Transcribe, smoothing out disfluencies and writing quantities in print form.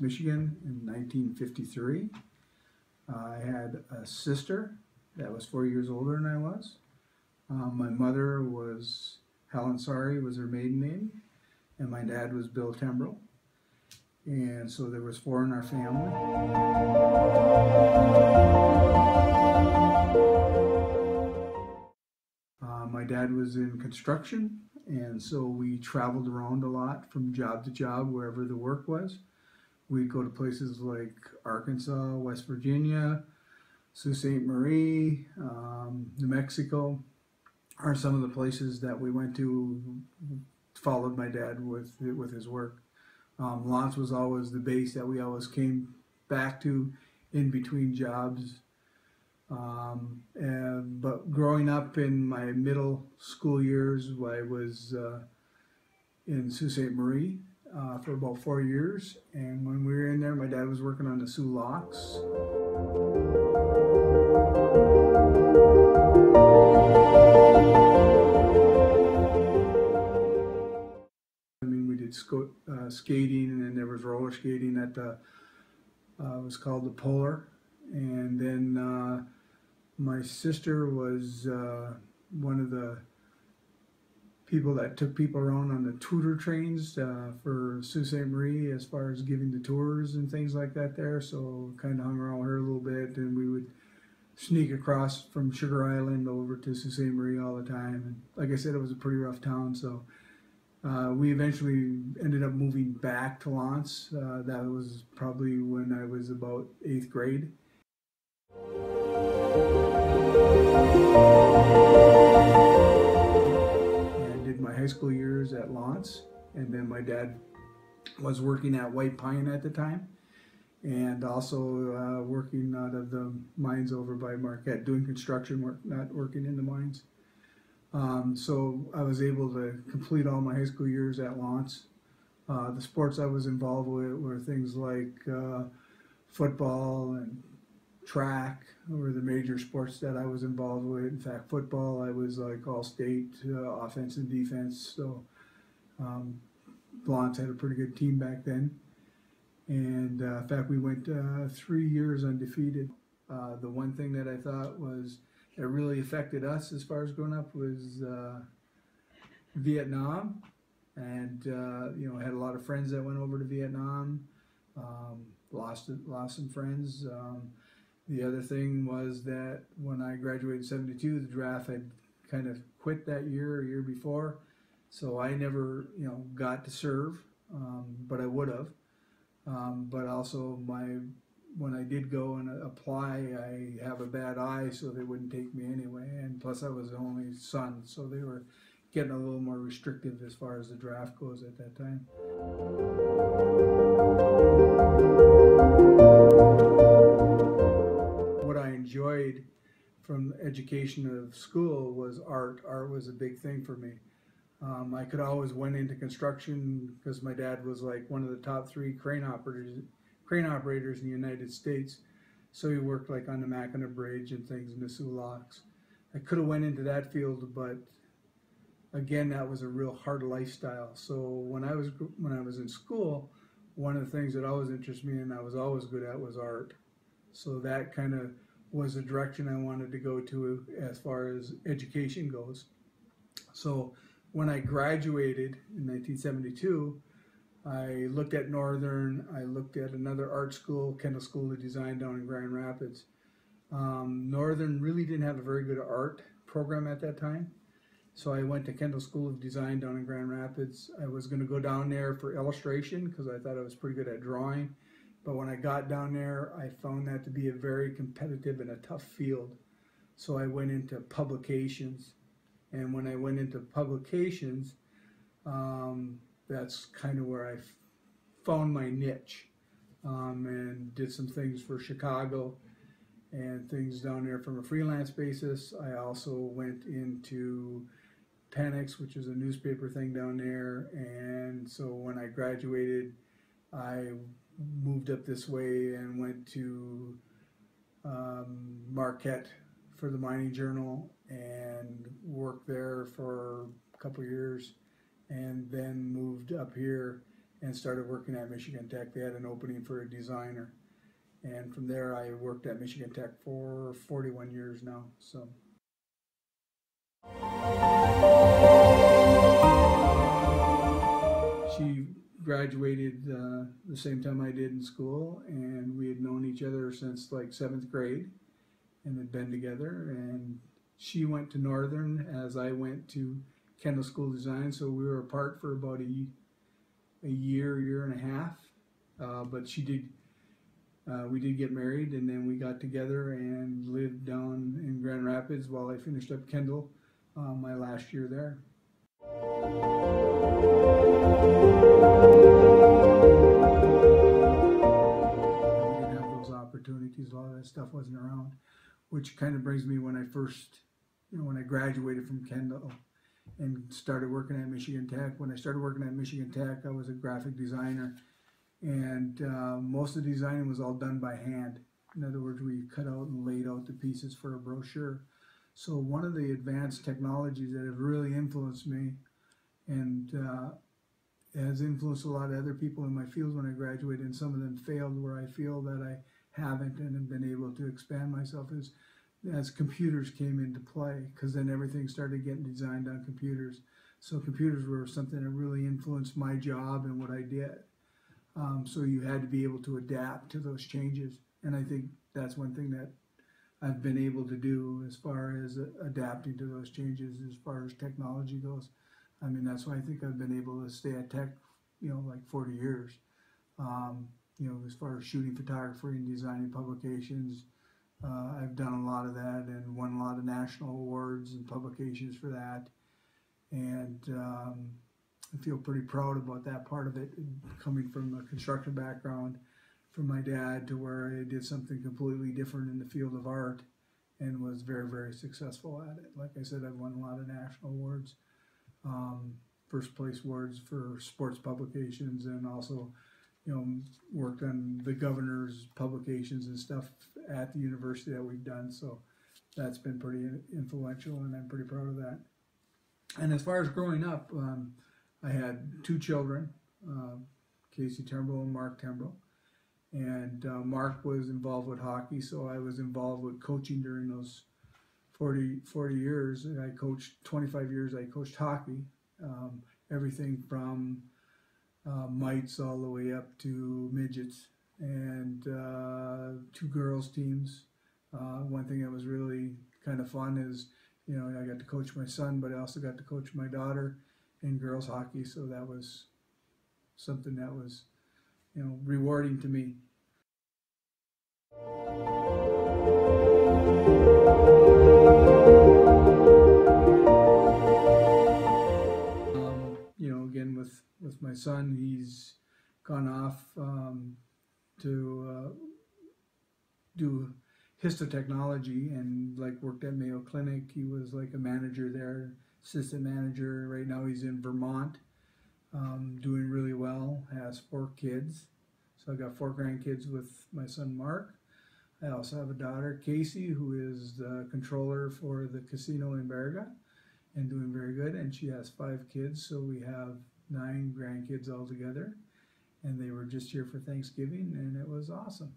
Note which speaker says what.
Speaker 1: Michigan in 1953. I had a sister that was 4 years older than I was. My mother was Helen Sari, was her maiden name, and my dad was Bill Tembruell. And so there was 4 in our family. My dad was in construction, and so we traveled around a lot from job to job wherever the work was. We'd go to places like Arkansas, West Virginia, Sault Ste. Marie, New Mexico are some of the places that we went to, followed my dad with his work. Lance was always the base that we always came back to in between jobs. But growing up in my middle school years, I was in Sault Ste. Marie for about 4 years. And when we were in there, my dad was working on the Soo Locks. I mean, we did skating, and then there was roller skating at the, it was called the Polar. And then my sister was one of the people that took people around on the tutor trains for Sault Ste. Marie as far as giving the tours and things like that there. So kind of hung around with her a little bit, and we would sneak across from Sugar Island over to Sault Ste. Marie all the time. And like I said, it was a pretty rough town, so we eventually ended up moving back to Lance. That was probably when I was about 8th grade. And did my high school years at Lance, and then my dad was working at White Pine at the time, and also working out of the mines over by Marquette, doing construction work, not working in the mines. So I was able to complete all my high school years at Lance. The sports I was involved with were things like football and track were the major sports that I was involved with. In fact, football, I was like all state, offense and defense. So Lance had a pretty good team back then. And in fact, we went 3 years undefeated. The one thing that I thought was that really affected us as far as growing up was Vietnam. And you know, I had a lot of friends that went over to Vietnam. Lost some friends. The other thing was that when I graduated in '72, the draft had kind of quit that year or year before, so I never, you know, got to serve, but I would have. But also when I did go and apply, I have a bad eye, so they wouldn't take me anyway. And plus, I was the only son, so they were getting a little more restrictive as far as the draft goes at that time. What I enjoyed from education of school was art. Art was a big thing for me. I could always went into construction because my dad was like one of the top 3 crane operators in the United States. So he worked like on the Mackinac Bridge and things in the Soo Locks. I could have went into that field, but again, that was a real hard lifestyle. So when I was in school, one of the things that always interested me and I was always good at was art. So that kind of was the direction I wanted to go to as far as education goes. So when I graduated in 1972, I looked at Northern, I looked at another art school, Kendall School of Design down in Grand Rapids. Northern really didn't have a very good art program at that time. So I went to Kendall School of Design down in Grand Rapids. I was going to go down there for illustration because I thought I was pretty good at drawing. But when I got down there, I found that to be a very competitive and a tough field. So I went into publications. And when I went into publications, that's kind of where I found my niche, and did some things for Chicago and things down there from a freelance basis. I also went into Panics, which is a newspaper thing down there. And so when I graduated, I moved up this way and went to Marquette for the Mining Journal and worked there for a couple of years, and then moved up here and started working at Michigan Tech. They had an opening for a designer. And from there, I worked at Michigan Tech for 41 years now. So. She graduated the same time I did in school, and we had known each other since like 7th grade and had been together. And she went to Northern as I went to Kendall School of Design, so we were apart for about a year and a half. But we did get married, and then we got together and lived down in Grand Rapids while I finished up Kendall my last year there. We didn't have those opportunities. A lot of that stuff wasn't around, which kind of brings me when I graduated from Kendall and started working at Michigan Tech. When I started working at Michigan Tech, I was a graphic designer, and most of the designing was all done by hand. In other words, we cut out and laid out the pieces for a brochure. So one of the advanced technologies that have really influenced me and has influenced a lot of other people in my field when I graduated, and some of them failed where I feel that I haven't and have been able to expand myself, is as computers came into play, because then everything started getting designed on computers. So computers were something that really influenced my job and what I did. So you had to be able to adapt to those changes. And I think that's one thing that I've been able to do as far as adapting to those changes as far as technology goes. I mean, that's why I think I've been able to stay at Tech, like 40 years. As far as shooting photography and designing publications, I've done a lot of that and won a lot of national awards and publications for that. And I feel pretty proud about that part of it, coming from a construction background from my dad to where I did something completely different in the field of art and was very, very successful at it. Like I said, I've won a lot of national awards, first place awards for sports publications, and also worked on the governor's publications and stuff at the university that we've done. So that's been pretty influential, and I'm pretty proud of that. And as far as growing up, I had 2 children, Casey Tembruell and Mark Tembruell. And Mark was involved with hockey, so I was involved with coaching during those 40 years. I coached 25 years. I coached hockey, everything from mites all the way up to midgets, and 2 girls teams. One thing that was really kind of fun is, I got to coach my son, but I also got to coach my daughter in girls hockey. So that was something that was, rewarding to me. Again, with my son, he's gone off to do histotechnology and worked at Mayo Clinic. He was like a manager there, assistant manager. Right now he's in Vermont, doing really well, has 4 kids. So I got 4 grandkids with my son Mark. I also have a daughter, Casey, who is the controller for the casino in Berga and doing very good. And she has 5 kids, so we have 9 grandkids altogether. And they were just here for Thanksgiving, and it was awesome.